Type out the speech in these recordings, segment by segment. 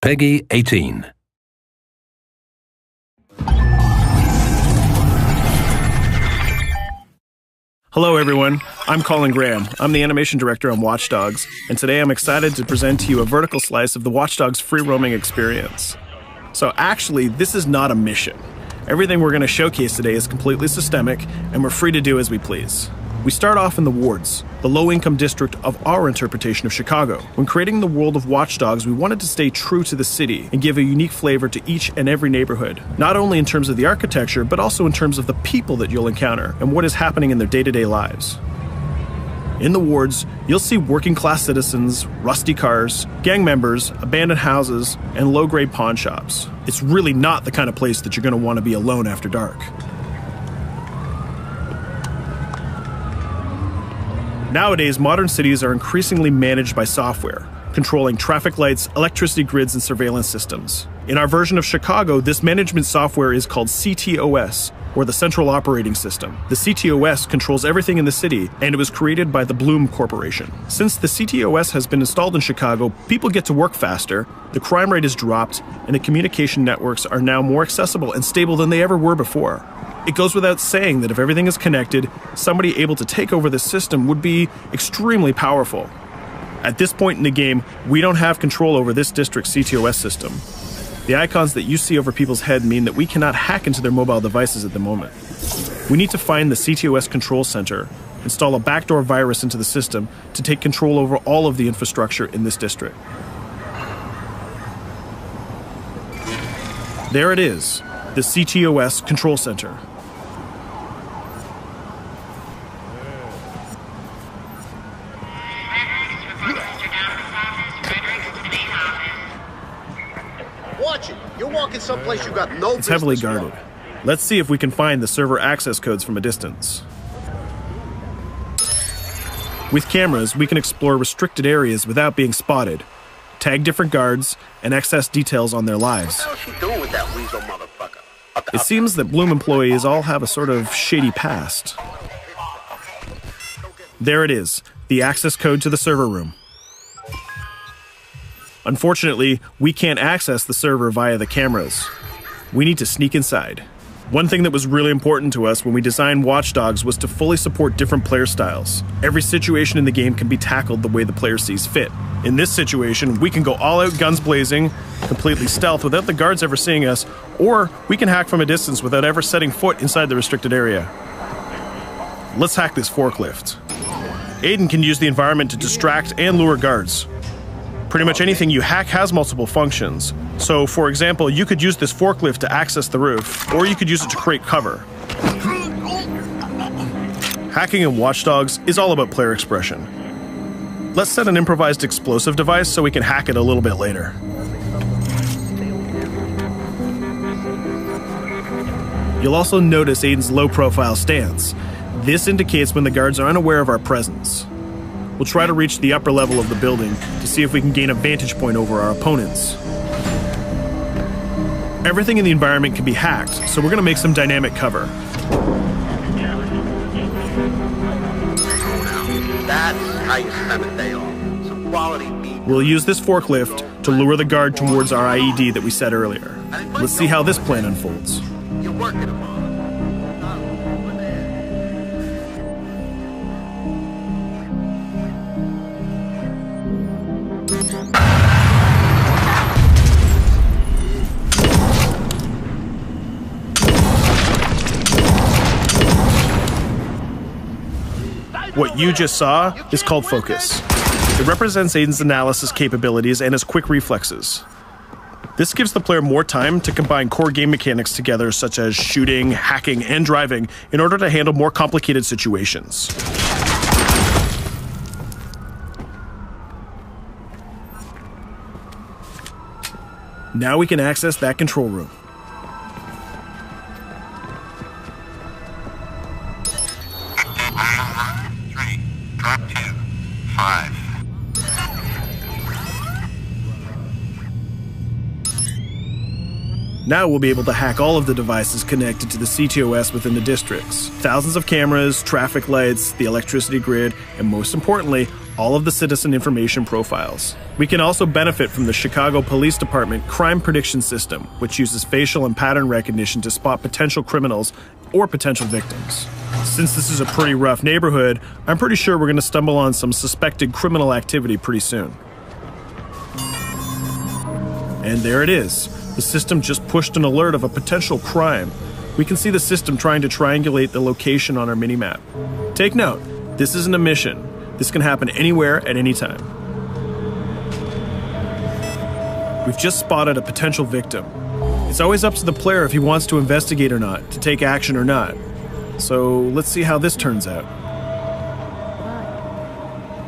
Peggy 18. Hello everyone, I'm Colin Graham. I'm the animation director on Watch Dogs, and today I'm excited to present to you a vertical slice of the Watch Dogs free roaming experience. So actually, this is not a mission. Everything we're going to showcase today is completely systemic, and we're free to do as we please. We start off in the wards, the low-income district of our interpretation of Chicago. When creating the world of Watch Dogs, we wanted to stay true to the city and give a unique flavor to each and every neighborhood, not only in terms of the architecture, but also in terms of the people that you'll encounter and what is happening in their day-to-day lives. In the wards, you'll see working-class citizens, rusty cars, gang members, abandoned houses, and low-grade pawn shops. It's really not the kind of place that you're going to want to be alone after dark. Nowadays, modern cities are increasingly managed by software, controlling traffic lights, electricity grids, and surveillance systems. In our version of Chicago, this management software is called CTOS, or the Central Operating System. The CTOS controls everything in the city, and it was created by the Bloom Corporation. Since the CTOS has been installed in Chicago, people get to work faster, the crime rate is dropped, and the communication networks are now more accessible and stable than they ever were before. It goes without saying that if everything is connected, somebody able to take over the system would be extremely powerful. At this point in the game, we don't have control over this district's CTOS system. The icons that you see over people's head mean that we cannot hack into their mobile devices at the moment. We need to find the CTOS control center, install a backdoor virus into the system to take control over all of the infrastructure in this district. There it is, the CTOS control center. Watch it. You're walking someplace you got no business. It's heavily guarded. Let's see if we can find the server access codes from a distance. With cameras, we can explore restricted areas without being spotted, tag different guards, and access details on their lives. What the hell is she doing with that weasel motherfucker? It seems that Bloom employees all have a sort of shady past. There it is, the access code to the server room. Unfortunately, we can't access the server via the cameras. We need to sneak inside. One thing that was really important to us when we designed Watch Dogs was to fully support different player styles. Every situation in the game can be tackled the way the player sees fit. In this situation, we can go all out guns blazing, completely stealth without the guards ever seeing us, or we can hack from a distance without ever setting foot inside the restricted area. Let's hack this forklift. Aiden can use the environment to distract and lure guards. Pretty much anything you hack has multiple functions. So, for example, you could use this forklift to access the roof, or you could use it to create cover. Hacking in Watch Dogs is all about player expression. Let's set an improvised explosive device so we can hack it a little bit later. You'll also notice Aiden's low-profile stance. This indicates when the guards are unaware of our presence. We'll try to reach the upper level of the building to see if we can gain a vantage point over our opponents. Everything in the environment can be hacked, so we're going to make some dynamic cover. That's how you spend a day off. Some quality meat. We'll use this forklift to lure the guard towards our IED that we set earlier. Let's see how this plan unfolds. You're working them on. What you just saw is called focus. It represents Aiden's analysis capabilities and his quick reflexes. This gives the player more time to combine core game mechanics together, such as shooting, hacking, and driving, in order to handle more complicated situations. Now we can access that control room. Drop 2, 5. Now we'll be able to hack all of the devices connected to the CTOS within the districts. Thousands of cameras, traffic lights, the electricity grid, and most importantly, all of the citizen information profiles. We can also benefit from the Chicago Police Department Crime Prediction System, which uses facial and pattern recognition to spot potential criminals or potential victims. Since this is a pretty rough neighborhood, I'm pretty sure we're going to stumble on some suspected criminal activity pretty soon. And there it is. The system just pushed an alert of a potential crime. We can see the system trying to triangulate the location on our minimap. Take note, this isn't a mission. This can happen anywhere at any time. We've just spotted a potential victim. It's always up to the player if he wants to investigate or not, to take action or not. So let's see how this turns out.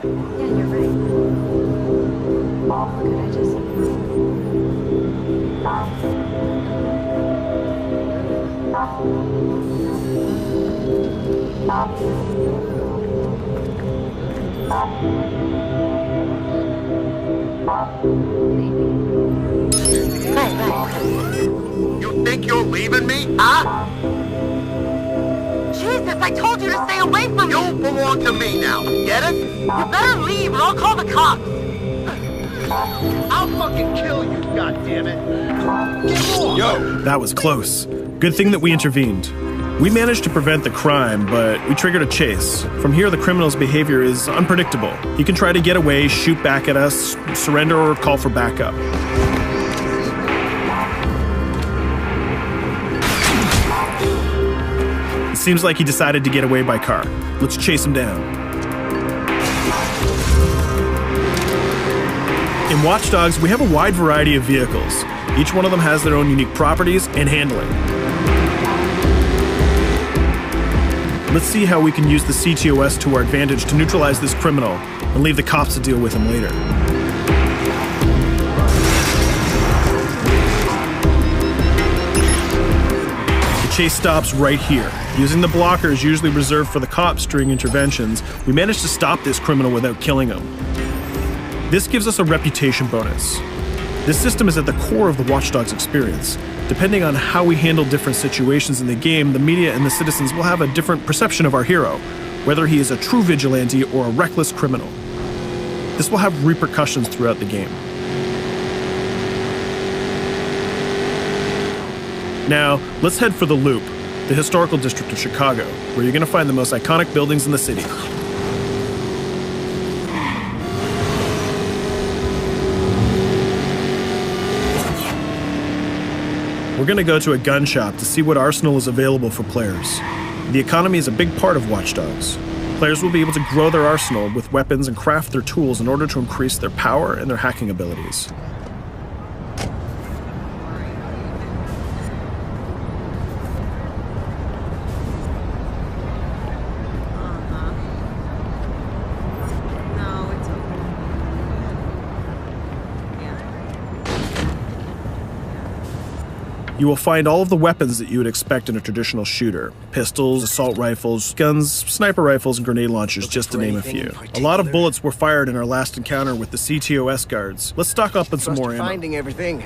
Yeah, you're right. Could I just... You think you're leaving me? Huh? Jesus, I told you to stay away from me! You belong to me now. Get it? You better leave or I'll call the cops! I'll fucking kill you, goddammit! Get off! Yo! That was close. Good thing that we intervened. We managed to prevent the crime, but we triggered a chase. From here, the criminal's behavior is unpredictable. He can try to get away, shoot back at us, surrender, or call for backup. It seems like he decided to get away by car. Let's chase him down. In Watch Dogs, we have a wide variety of vehicles. Each one of them has their own unique properties and handling. Let's see how we can use the CTOS to our advantage to neutralize this criminal and leave the cops to deal with him later. The chase stops right here. Using the blockers usually reserved for the cops during interventions, we managed to stop this criminal without killing him. This gives us a reputation bonus. This system is at the core of the Watch Dogs experience. Depending on how we handle different situations in the game, the media and the citizens will have a different perception of our hero, whether he is a true vigilante or a reckless criminal. This will have repercussions throughout the game. Now, let's head for the Loop, the historical district of Chicago, where you're going to find the most iconic buildings in the city. We're going to go to a gun shop to see what arsenal is available for players. The economy is a big part of Watch Dogs. Players will be able to grow their arsenal with weapons and craft their tools in order to increase their power and their hacking abilities. You will find all of the weapons that you would expect in a traditional shooter. Pistols, assault rifles, guns, sniper rifles, and grenade launchers, just to name a few. A lot of bullets were fired in our last encounter with the CTOS guards. Let's stock up on some more ammo. Finding everything.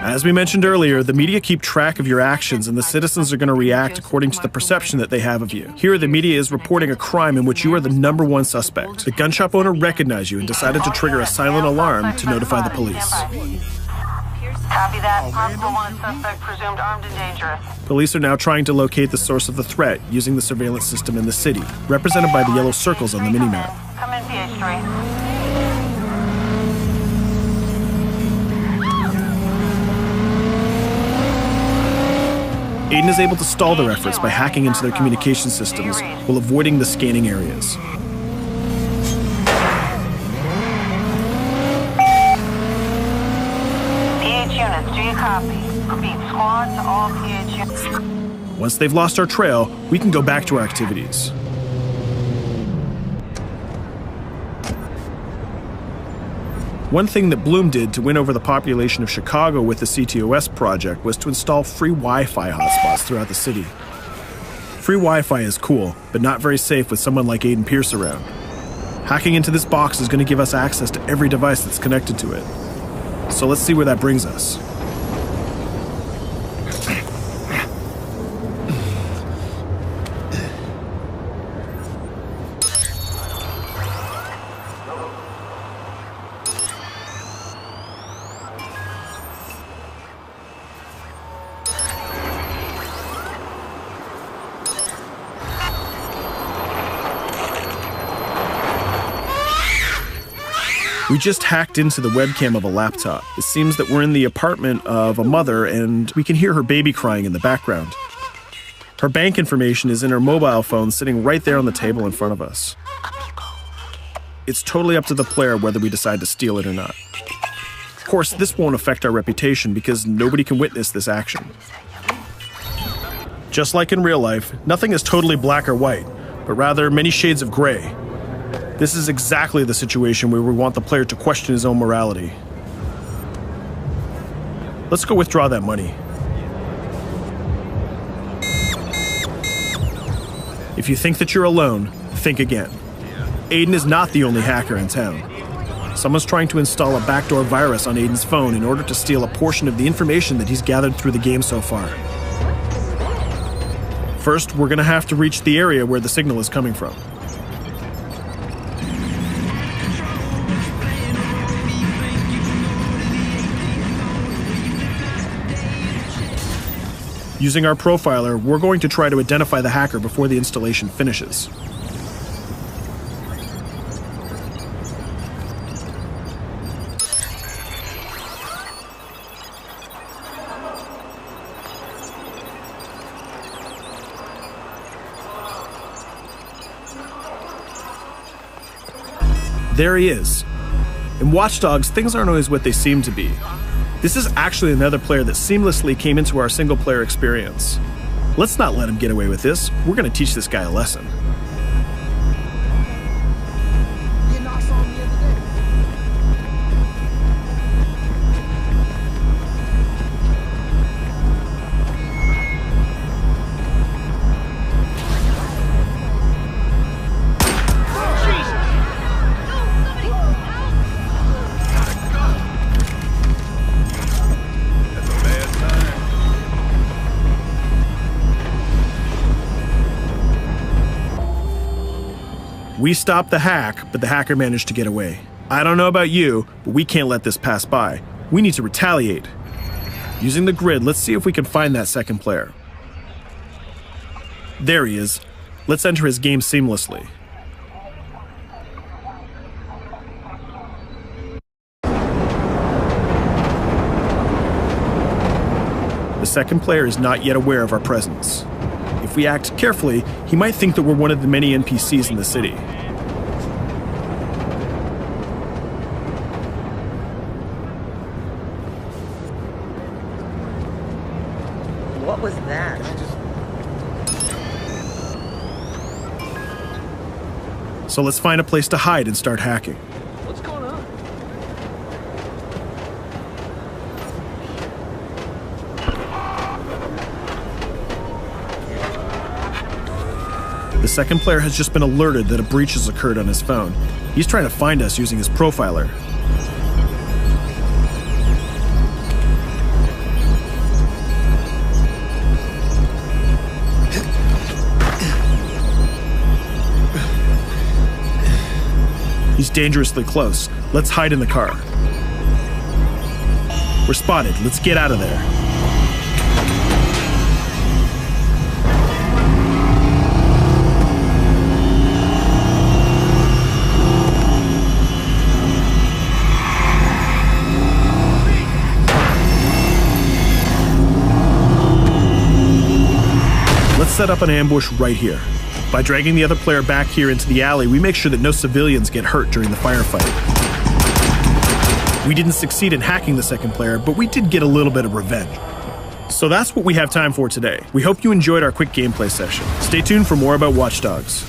As we mentioned earlier, the media keep track of your actions and the citizens are going to react according to the perception that they have of you. Here, the media is reporting a crime in which you are the #1 suspect. The gun shop owner recognized you and decided to trigger a silent alarm to notify the police. Copy that. Possible wanted suspect presumed armed and dangerous. Police are now trying to locate the source of the threat using the surveillance system in the city, represented by the yellow circles on the minimap. Come in, PH3. Aiden is able to stall their efforts by hacking into their communication systems while avoiding the scanning areas. PH units, do you copy? Repeat, squad to all PH units. Once they've lost our trail, we can go back to our activities. One thing that Bloom did to win over the population of Chicago with the CTOS project was to install free Wi-Fi hotspots throughout the city. Free Wi-Fi is cool, but not very safe with someone like Aiden Pierce around. Hacking into this box is going to give us access to every device that's connected to it. So let's see where that brings us. We just hacked into the webcam of a laptop. It seems that we're in the apartment of a mother and we can hear her baby crying in the background. Her bank information is in her mobile phone sitting right there on the table in front of us. It's totally up to the player whether we decide to steal it or not. Of course, this won't affect our reputation because nobody can witness this action. Just like in real life, nothing is totally black or white, but rather many shades of gray. This is exactly the situation where we want the player to question his own morality. Let's go withdraw that money. If you think that you're alone, think again. Aiden is not the only hacker in town. Someone's trying to install a backdoor virus on Aiden's phone in order to steal a portion of the information that he's gathered through the game so far. First, we're gonna have to reach the area where the signal is coming from. Using our profiler, we're going to try to identify the hacker before the installation finishes. There he is. In Watch Dogs, things aren't always what they seem to be. This is actually another player that seamlessly came into our single-player experience. Let's not let him get away with this. We're going to teach this guy a lesson. We stopped the hack, but the hacker managed to get away. I don't know about you, but we can't let this pass by. We need to retaliate. Using the grid, let's see if we can find that second player. There he is. Let's enter his game seamlessly. The second player is not yet aware of our presence. If we act carefully, he might think that we're one of the many NPCs in the city. What was that? So let's find a place to hide and start hacking. What's going on? The second player has just been alerted that a breach has occurred on his phone. He's trying to find us using his profiler. He's dangerously close. Let's hide in the car. We're spotted. Let's get out of there. Let's set up an ambush right here. By dragging the other player back here into the alley, we make sure that no civilians get hurt during the firefight. We didn't succeed in hacking the second player, but we did get a little bit of revenge. So that's what we have time for today. We hope you enjoyed our quick gameplay session. Stay tuned for more about Watch Dogs.